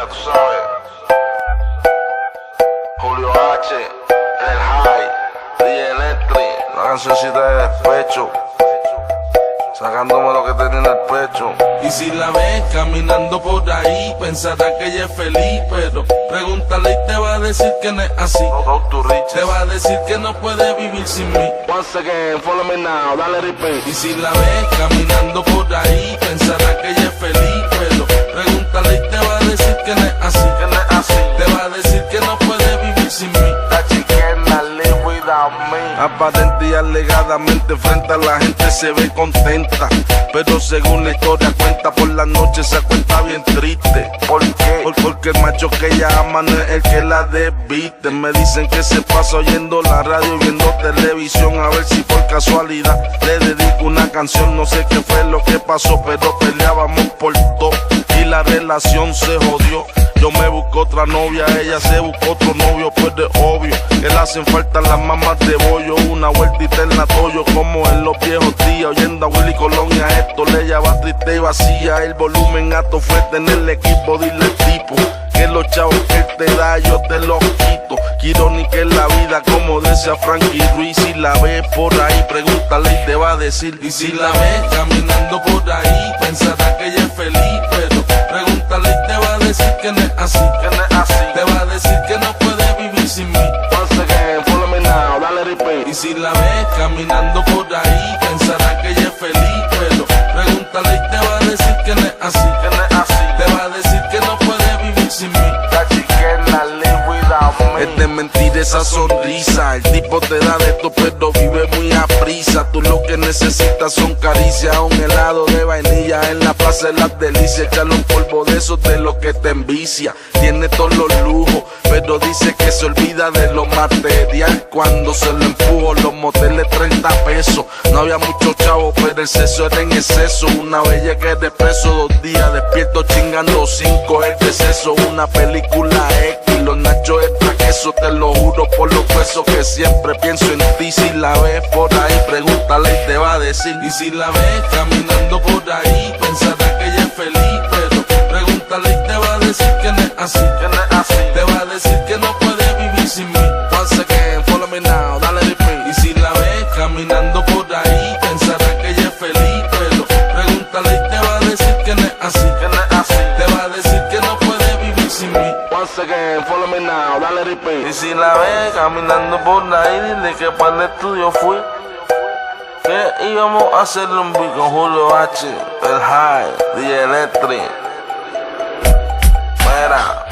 ya tú sabes. Julio H, el High, DJ Electric, la cancioncita de despecho, sacándome lo que tenía en el pecho. Y si la ves caminando por ahí, pensará que ella es feliz, pero pregúntale y te va a decir que no es así. Te va a decir que no puede vivir sin mí. Once again, follow me now, dale repeat. Y si la ves caminando por ahí, pensará que ella es feliz, pero pregúntale y te va a decir que no es así. Que no es así. Te va a decir que no puede vivir sin mí. That she cannot live without me. Aparente y alegadamente frente a la gente se ve contenta, pero según la historia cuenta, por la noche se cuenta bien triste. ¿Por qué? Porque el macho que ella ama no es el que la desviste. Me dicen que se pasa oyendo la radio y viendo televisión, a ver si por casualidad le dedico una canción. No sé qué fue lo que pasó, pero peleábamos por todo y la relación se jodió. Yo me busco otra novia, ella se buscó otro novio, pues de obvio que le hacen falta las mamás de bollo. Una vueltita en la Toyo como en los viejos días, oyendo a Willy Colón y a Héctor. Ella va triste y vacía, el volumen alto fue tener el equipo. Dile al tipo que los chavos que él te da yo te los quito. Que irónica es la vida, como decía Frankie Ruiz. Si la ves por ahí, pregúntale y te va a decir. Y si la ves caminando por ahí, pensará que ella es feliz, pero pregúntale y te va a decir que no es así. Que no es así. Te va a decir que no puede vivir sin mí. Once again, follow me now, dale repeat. Y si la ves caminando por ahí, pensará que ella es feliz, pero pregúntale y te va a decir que no es así. Que no es así. Te va a decir que no puede vivir sin mí. That she cannot live without me. Es de mentir esa sonrisa, el tipo te da de esto pero vive muy a prisa. Tú lo que necesitas son caricias, un helado de vainilla en la plaza de las delicias. Echarle un polvo de esos de lo que te envicia. Tiene todos los lujos, pero dice que se olvida de lo material. Cuando se lo empujo, los moteles 30 pesos. No había mucho chavo, pero el sexo era en exceso. Una bella que de preso, 2 días despierto chingando 5 el deceso. Una película X, los nachos extra queso. Te lo juro por los huesos que siempre pienso en ti. Si la ves por ahí, pregúntale y te va a decir. Y si la ves caminando por ahí, pensará que ella es feliz, pero pregúntale y te va a decir que no es así. Que no es así. Te va a decir que no puede vivir sin mí. Once again, follow me now, dale repeat. Y si la ves caminando por ahí, pensará que ella es feliz, pero pregúntale y te va a decir que no es así. Que no es así. Te va a decir que no puede vivir sin mí. Once again, follow me now, dale repeat. Y si la ves caminando por ahí, dile que para el estudio fui, que íbamos a hacer un beat con Julio H, el High, DJ Electric. Mira.